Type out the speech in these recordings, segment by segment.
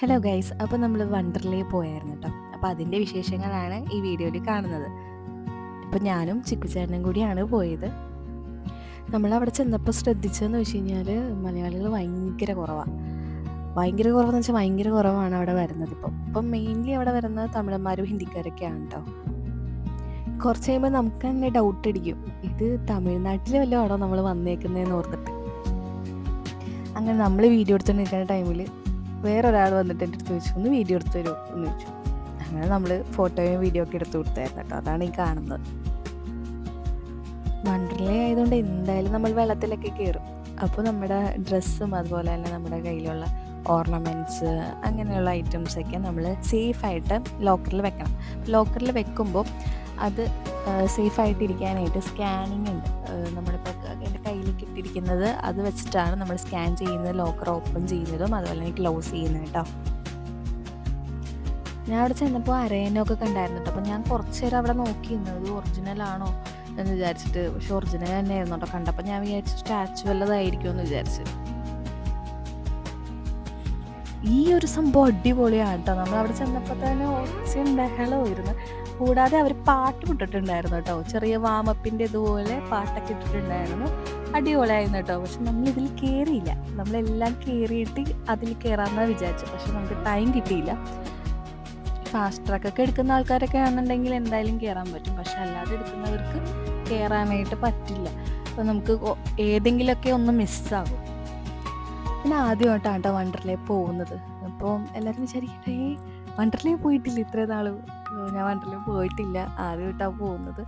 Hello guys, അപ്പോൾ നമ്മൾ വണ്ടർലയിൽ പോയായിരുന്നു കേട്ടോ. അപ്പോൾ അതിൻ്റെ വിശേഷങ്ങളാണ് ഈ വീഡിയോയിൽ കാണുന്നത്. ഇപ്പോൾ ഞാനും ചിക്കുചേട്ടനും കൂടിയാണ് പോയത്. നമ്മളവിടെ ചെന്നപ്പോൾ ശ്രദ്ധിച്ചതെന്ന് വെച്ച് കഴിഞ്ഞാൽ മലയാളികൾ ഭയങ്കര കുറവാണ്. ഭയങ്കര കുറവെന്ന് വെച്ചാൽ ഭയങ്കര കുറവാണ് അവിടെ വരുന്നത്. ഇപ്പം മെയിൻലി അവിടെ വരുന്നത് തമിഴന്മാരും ഹിന്ദിക്കാരൊക്കെയാണ് കേട്ടോ. കുറച്ച് കഴിയുമ്പോൾ നമുക്ക് തന്നെ ഡൗട്ട് അടിക്കും, ഇത് തമിഴ്നാട്ടിൽ വല്ലതും ആണോ നമ്മൾ വന്നേക്കുന്നതെന്ന് ഓർത്തിട്ട്. അങ്ങനെ നമ്മൾ വീഡിയോ എടുത്തുകൊണ്ട് നിൽക്കുന്ന ടൈമിൽ വേറൊരാൾ വന്നിട്ട് എൻ്റെ അടുത്ത് ചോദിച്ചു, ഒന്ന് വീഡിയോ എടുത്ത് തരുമോ എന്ന് ചോദിച്ചു. അങ്ങനെ നമ്മൾ ഫോട്ടോയും വീഡിയോ ഒക്കെ എടുത്ത് കൊടുത്തായിരുന്നു കേട്ടോ. അതാണ് ഈ കാണുന്നത്. വണ്ടർലേ ആയതുകൊണ്ട് എന്തായാലും നമ്മൾ വെള്ളത്തിലൊക്കെ കയറും. അപ്പോൾ നമ്മുടെ ഡ്രസ്സും അതുപോലെ തന്നെ നമ്മുടെ കയ്യിലുള്ള ഓർണമെൻറ്റ്സ് അങ്ങനെയുള്ള ഐറ്റംസൊക്കെ നമ്മൾ സേഫായിട്ട് ലോക്കറിൽ വെക്കണം. ലോക്കറിൽ വെക്കുമ്പോൾ അത് സേഫായിട്ടിരിക്കാനായിട്ട് സ്കാനിങ് ഉണ്ട്. നമ്മളിപ്പോൾ എൻ്റെ കയ്യിൽ കിട്ടിയിരിക്കുന്നത് അത് വെച്ചിട്ടാണ് നമ്മൾ സ്കാൻ ചെയ്യുന്നത്, ലോക്കർ ഓപ്പൺ ചെയ്യുന്നതും അതുപോലെ തന്നെ ക്ലോസ് ചെയ്യുന്നത് കേട്ടോ. ഞാൻ അവിടെ ചെന്നപ്പോൾ അരയനൊക്കെ കണ്ടായിരുന്നു കേട്ടോ. അപ്പോൾ ഞാൻ കുറച്ച് നേരം അവിടെ നോക്കിയിരുന്നത് ഒറിജിനലാണോ എന്ന് വിചാരിച്ചിട്ട്. പക്ഷെ ഒറിജിനൽ തന്നെയായിരുന്നു കേട്ടോ കണ്ടപ്പോൾ. ഞാൻ വിചാരിച്ചു സ്റ്റാച്ചു വല്ലതായിരിക്കും എന്ന് വിചാരിച്ചു. ഈ ഒരു സംഭവം അടിപൊളിയാണ് കേട്ടോ. നമ്മളവിടെ ചെന്നപ്പോൾ തന്നെ ഒച്ചയും ബഹളമായിരുന്നു. കൂടാതെ അവർ പാട്ട് ഇട്ടിട്ടുണ്ടായിരുന്നു കേട്ടോ. ചെറിയ വാമപ്പിൻ്റെ ഇതുപോലെ പാട്ടൊക്കെ ഇട്ടിട്ടുണ്ടായിരുന്നു. അടിപൊളിയായിരുന്നു കേട്ടോ. പക്ഷെ നമ്മളിതിൽ കയറിയില്ല. നമ്മളെല്ലാം കയറിയിട്ട് അതിൽ കയറാമെന്നാണ് വിചാരിച്ചത്. പക്ഷെ നമുക്ക് ടൈം കിട്ടിയില്ല. ഫാസ്റ്റ് ട്രാക്കൊക്കെ എടുക്കുന്ന ആൾക്കാരൊക്കെ ആണെന്നുണ്ടെങ്കിൽ എന്തായാലും കയറാൻ പറ്റും. പക്ഷെ അല്ലാതെ എടുക്കുന്നവർക്ക് കയറാനായിട്ട് പറ്റില്ല. അപ്പോൾ നമുക്ക് ഏതെങ്കിലുമൊക്കെ ഒന്ന് മിസ്സാകും. പിന്നെ ആദ്യമായിട്ടാണ് കേട്ടോ വണ്ടർലയിൽ പോകുന്നത്. അപ്പോൾ എല്ലാവരും വിചാരിക്കട്ടെ, വണ്ടർലയിൽ പോയിട്ടില്ല ഇത്ര നാൾ. ഞാൻ വണ്ടർലയിൽ പോയിട്ടില്ല, ആദ്യമായിട്ടാണ് പോകുന്നത്.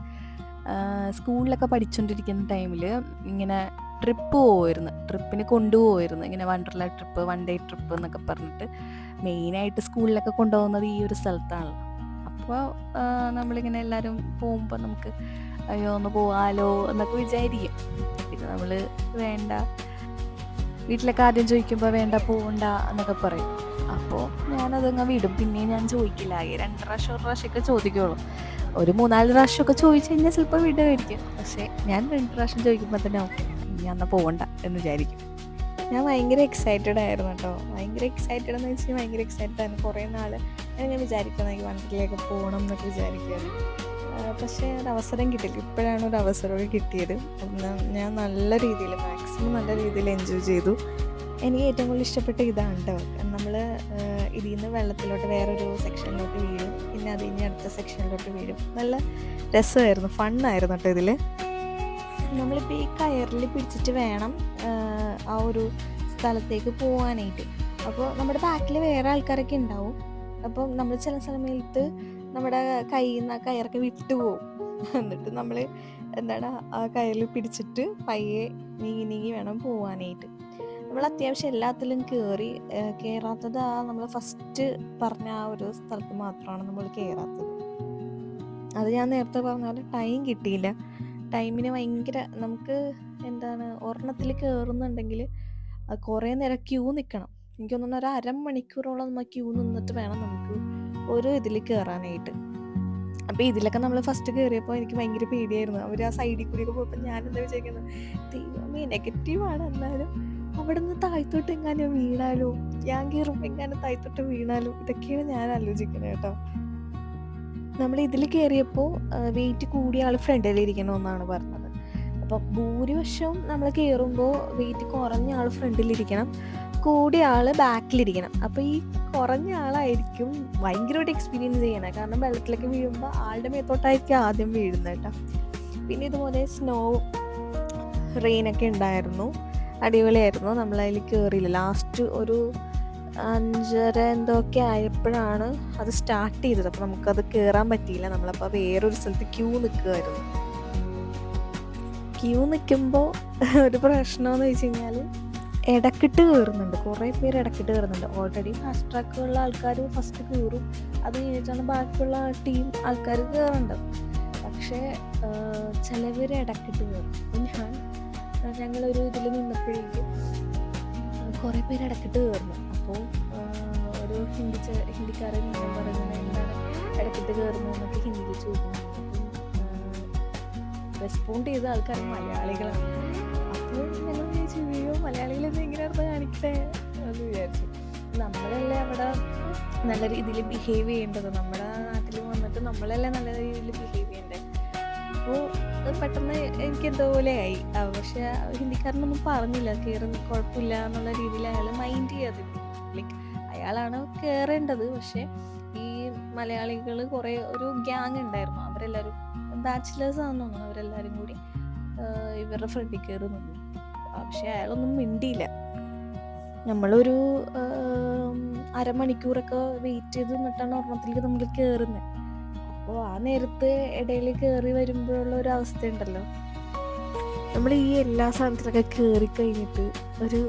സ്കൂളിലൊക്കെ പഠിച്ചുകൊണ്ടിരിക്കുന്ന ടൈമിൽ ഇങ്ങനെ ട്രിപ്പിന് കൊണ്ടുപോകുമായിരുന്നു. ഇങ്ങനെ വണ്ടർല ട്രിപ്പ്, 1 ഡേ ട്രിപ്പ് എന്നൊക്കെ പറഞ്ഞിട്ട്. മെയിനായിട്ട് സ്കൂളിലൊക്കെ കൊണ്ടുപോകുന്നത് ഈ ഒരു സ്ഥലത്താണല്ലോ. അപ്പോൾ നമ്മളിങ്ങനെ എല്ലാവരും പോകുമ്പോൾ നമുക്ക് അയ്യോ ഒന്ന് പോകാലോ എന്നൊക്കെ വിചാരിക്കും. പിന്നെ നമ്മൾ വേണ്ട, വീട്ടിലൊക്കെ ആദ്യം ചോദിക്കുമ്പോൾ വേണ്ട പോകണ്ട എന്നൊക്കെ പറയും. അപ്പോൾ ഞാനതങ്ങ് വിടും. പിന്നെ ഞാൻ ചോദിക്കില്ല. ആകെ 2 പ്രാവശ്യം 1 പ്രാവശ്യമൊക്കെ ചോദിക്കുകയുള്ളൂ. ഒരു 3-4 പ്രാവശ്യമൊക്കെ ചോദിച്ചു കഴിഞ്ഞാൽ ചിലപ്പോൾ വിടുമായിരിക്കും. പക്ഷേ ഞാൻ 2 പ്രാവശ്യം ചോദിക്കുമ്പോൾ തന്നെ ഓക്കെ ഞാൻ എന്നാൽ പോകണ്ട എന്ന് വിചാരിക്കും. ഞാൻ ഭയങ്കര എക്സൈറ്റഡ് ആയിരുന്നു കേട്ടോ. ഭയങ്കര എക്സൈറ്റഡ് എന്ന് വെച്ചാൽ ഭയങ്കര എക്സൈറ്റഡ് ആയിരുന്നു. കുറേ നാൾ ഞാൻ വിചാരിക്കുന്നത് എനിക്ക് വണ്ടർലയിലേക്ക് പോകണം എന്നൊക്കെ വിചാരിക്കുകയാണ്. പക്ഷേ ഒരവസരം കിട്ടില്ല. ഇപ്പോഴാണ് ഒരു അവസരമൊക്കെ കിട്ടിയത്. ഞാൻ നല്ല രീതിയിൽ, മാക്സിമം നല്ല രീതിയിൽ എൻജോയ് ചെയ്തു. എനിക്ക് ഏറ്റവും കൂടുതൽ ഇഷ്ടപ്പെട്ട ഇതാണ് കേട്ടോ. നമ്മൾ ഇതിൽ നിന്ന് വെള്ളത്തിലോട്ട് വേറൊരു സെക്ഷനിലോട്ട് വീഴും. പിന്നെ അത് ഇനി അടുത്ത സെക്ഷനിലോട്ട് വീഴും. നല്ല രസമായിരുന്നു, ഫണ്ണായിരുന്നു കേട്ടോ ഇതിൽ. നമ്മളിപ്പോൾ ഈ കയറിൽ പിടിച്ചിട്ട് വേണം ആ ഒരു സ്ഥലത്തേക്ക് പോകാനായിട്ട്. അപ്പോൾ നമ്മുടെ ബാക്കിൽ വേറെ ആൾക്കാരൊക്കെ ഉണ്ടാവും. അപ്പം നമ്മൾ ചില സമയത്ത് നമ്മുടെ കയ്യിൽ നിന്ന് ആ കയറൊക്കെ വിട്ടു പോകും. എന്നിട്ട് നമ്മൾ ആ കയറിൽ പിടിച്ചിട്ട് പയ്യെ നീങ്ങി വേണം പോകാനായിട്ട്. നമ്മൾ അത്യാവശ്യം എല്ലാത്തിലും കയറാത്തത് നമ്മൾ ഫസ്റ്റ് പറഞ്ഞ ആ ഒരു സ്ഥലത്ത് മാത്രമാണ് നമ്മൾ കയറാത്തത്. അത് ഞാൻ നേരത്തെ പറഞ്ഞ പോലെ ടൈം കിട്ടിയില്ല. ടൈമിന് ഭയങ്കര നമുക്ക് ഒരെണ്ണത്തിൽ കയറുന്നുണ്ടെങ്കിൽ കുറേ നേരം ക്യൂ നിൽക്കണം. എനിക്ക് തോന്നുന്നു ഒരു അരമണിക്കൂറോളം നമ്മൾ ക്യൂ നിന്നിട്ട് വേണം നമുക്ക് ഒരു ഇതിൽ കയറാനായിട്ട്. അപ്പോൾ ഇതിലൊക്കെ നമ്മൾ ഫസ്റ്റ് കയറിയപ്പോൾ എനിക്ക് ഭയങ്കര പേടിയായിരുന്നു. അവർ ആ സൈഡിൽ കൂടിയൊക്കെ പോയപ്പോൾ ഞാനെന്താ വിചാരിക്കുന്നത്, ദൈവമേ നെഗറ്റീവാണ്, എന്നാലും അവിടെ നിന്ന് താഴ്ത്തോട്ട് എങ്ങാനും വീണാലോ, ഞാൻ കയറുമ്പോൾ എങ്ങാനും താഴ്ത്തോട്ട് വീണാലോ, ഇതൊക്കെയാണ് ഞാൻ ആലോചിക്കുന്നത് കേട്ടോ. നമ്മൾ ഇതിൽ കയറിയപ്പോൾ വെയിറ്റ് കൂടിയ ആൾ ഫ്രണ്ടിലിരിക്കണമെന്നാണ് പറഞ്ഞത്. അപ്പം ഭൂരിപക്ഷവും നമ്മൾ കയറുമ്പോൾ വെയിറ്റ് കുറഞ്ഞ ആൾ ഫ്രണ്ടിലിരിക്കണം, കൂടിയ ആൾ ബാക്കിലിരിക്കണം. അപ്പോൾ ഈ കുറഞ്ഞ ആളായിരിക്കും ഭയങ്കരമായിട്ട് എക്സ്പീരിയൻസ് ചെയ്യണം. കാരണം വെള്ളത്തിലേക്ക് വീഴുമ്പോൾ ആളുടെ മേത്തോട്ടായിരിക്കും ആദ്യം വീഴുന്നത് കേട്ടോ. പിന്നെ ഇതുപോലെ സ്നോ റെയിനൊക്കെ ഉണ്ടായിരുന്നു, അടിപൊളിയായിരുന്നു. നമ്മളതിൽ കയറിയില്ല. ലാസ്റ്റ് ഒരു 5:30 എന്തൊക്കെ ആയപ്പോഴാണ് അത് സ്റ്റാർട്ട് ചെയ്തത്. അപ്പോൾ നമുക്കത് കയറാൻ പറ്റിയില്ല. നമ്മളപ്പോൾ വേറൊരു സ്ഥലത്ത് ക്യൂ നിൽക്കുമായിരുന്നു. ക്യൂ നിൽക്കുമ്പോൾ ഒരു പ്രശ്നമെന്ന് വെച്ച് കഴിഞ്ഞാൽ ഇടക്കിട്ട് കയറുന്നുണ്ട്. കുറേ പേര് ഇടക്കിട്ട് കയറുന്നുണ്ട്. ഓൾറെഡി ഫാസ്റ്റ് ട്രാക്കുള്ള ആൾക്കാർ ഫസ്റ്റ് കയറും. അത് കഴിഞ്ഞിട്ടാണ് ബാക്കിയുള്ള ടീം ആൾക്കാർ കയറേണ്ടത്. പക്ഷേ ചിലവർ ഇടക്കിട്ട് കയറും. അപ്പോൾ ഞങ്ങളൊരു ഇതിൽ നിന്നപ്പോഴേക്കും കുറേ പേര് ഇടക്കിട്ട് കയറുന്നു. അപ്പോൾ ഒരു ഹിന്ദിക്കാരൻ ഞാൻ പറയുന്നത് എന്താണ് ഇടക്കിട്ട് കയറുന്നതെന്നൊക്കെ ഹിന്ദിയിൽ ചോദിക്കുന്നു. റെസ്പോണ്ട് ചെയ്ത ആൾക്കാർ മലയാളികളാണ്. അപ്പോൾ ഞങ്ങൾ വിചാരിച്ചു, മലയാളികളെന്ന് എങ്ങനെയായിരുന്നു കാണിക്കട്ടെ എന്ന് വിചാരിച്ചു. നമ്മളല്ലേ അവിടെ നല്ല രീതിയിൽ ബിഹേവ് ചെയ്യേണ്ടത്. നമ്മുടെ നാട്ടിൽ വന്നിട്ട് നമ്മളല്ലേ നല്ല രീതിയിൽ ബിഹേവ് ചെയ്യണ്ടേ. അപ്പോൾ പെട്ടെന്ന് എനിക്ക് എന്തോ പോലെ ആയി. പക്ഷെ ഹിന്ദിക്കാരനൊന്നും പറഞ്ഞില്ല, കയറി കുഴപ്പമില്ല എന്നുള്ള രീതിയിൽ അയാൾ മൈൻഡ് ചെയ്യാതിരുന്നു. ലൈക്ക് അയാളാണ് കയറേണ്ടത്. പക്ഷെ ഈ മലയാളികൾ കുറേ ഒരു ഗ്യാങ് ഉണ്ടായിരുന്നു. അവരെല്ലാവരും ബാച്ചിലേഴ്സ് ആണെന്ന് തോന്നുന്നു. അവരെല്ലാവരും കൂടി ഇവരുടെ ഫ്രണ്ടിൽ കയറി നിന്നു. പക്ഷെ അയാളൊന്നും മിണ്ടിയില്ല. നമ്മളൊരു അരമണിക്കൂറൊക്കെ വെയിറ്റ് ചെയ്ത് നിന്നിട്ടാണ് ഒരെണ്ണത്തിലേക്ക് നമ്മൾ കയറുന്നത്. അപ്പോൾ ആ നേരത്ത് ഇടയിൽ കയറി വരുമ്പോഴുള്ള ഒരു അവസ്ഥ ഉണ്ടല്ലോ, നമ്മൾ ഈ എല്ലാ സാധനത്തിലൊക്കെ കയറി കഴിഞ്ഞിട്ട് ഒരു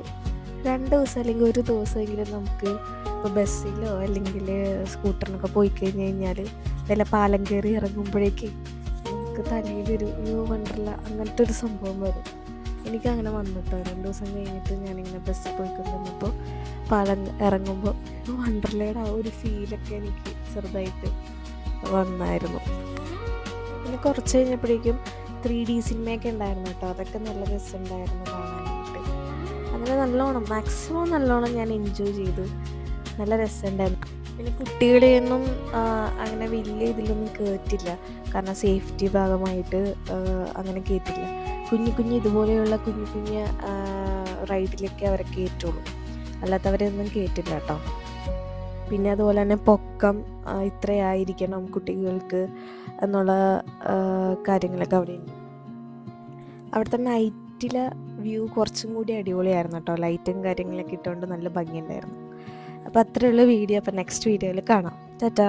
2 ദിവസം അല്ലെങ്കിൽ ഒരു ദിവസമെങ്കിലും നമുക്ക് ഇപ്പോൾ ബസ്സിലോ അല്ലെങ്കിൽ സ്കൂട്ടറിനൊക്കെ പോയി കഴിഞ്ഞ് കഴിഞ്ഞാൽ വല്ല പാലം കയറി ഇറങ്ങുമ്പോഴേക്ക് നമുക്ക് തലയിലൊരു വണ്ടർല അങ്ങനത്തെ ഒരു സംഭവം വരും. എനിക്കങ്ങനെ വന്നിട്ടോ. 2 ദിവസം കഴിഞ്ഞിട്ട് ഞാനിങ്ങനെ ബസ്സിൽ പോയിക്കൊണ്ടിരുന്നപ്പോൾ പാലം ഇറങ്ങുമ്പോൾ വണ്ടർലയുടെ ആ ഒരു ഫീലൊക്കെ എനിക്ക് ചെറുതായിട്ട് വന്നായിരുന്നു. പിന്നെ കുറച്ച് കഴിഞ്ഞപ്പോഴേക്കും 3D സിനിമയൊക്കെ ഉണ്ടായിരുന്നു കേട്ടോ. അതൊക്കെ നല്ല രസമുണ്ടായിരുന്നു കാണാനായിട്ട്. അങ്ങനെ മാക്സിമം നല്ലോണം ഞാൻ എൻജോയ് ചെയ്തു. നല്ല രസമുണ്ടായിരുന്നു. പിന്നെ കുട്ടികളെയൊന്നും അങ്ങനെ വലിയ ഇതിലൊന്നും കയറ്റില്ല, കാരണം സേഫ്റ്റി ഭാഗമായിട്ട് അങ്ങനെ കയറ്റില്ല. കുഞ്ഞു ഇതുപോലെയുള്ള കുഞ്ഞു റൈഡിലൊക്കെ അവരെ കയറ്റുള്ളൂ, അല്ലാത്തവരെയൊന്നും കയറ്റില്ല കേട്ടോ. പിന്നെ അതുപോലെ തന്നെ പൊക്കം ഇത്രയായിരിക്കണം കുട്ടികൾക്ക് എന്നുള്ള കാര്യങ്ങളൊക്കെ അവിടെയുണ്ട്. അവിടുത്തെ നൈറ്റിലെ വ്യൂ കുറച്ചും കൂടി അടിപൊളിയായിരുന്നു കേട്ടോ. ലൈറ്റും കാര്യങ്ങളൊക്കെ ഇട്ടുകൊണ്ട് നല്ല ഭംഗിയുണ്ടായിരുന്നു. അപ്പോൾ അത്രയുള്ള വീഡിയോ. അപ്പോൾ നെക്സ്റ്റ് വീഡിയോയിൽ കാണാം. ടാറ്റാ.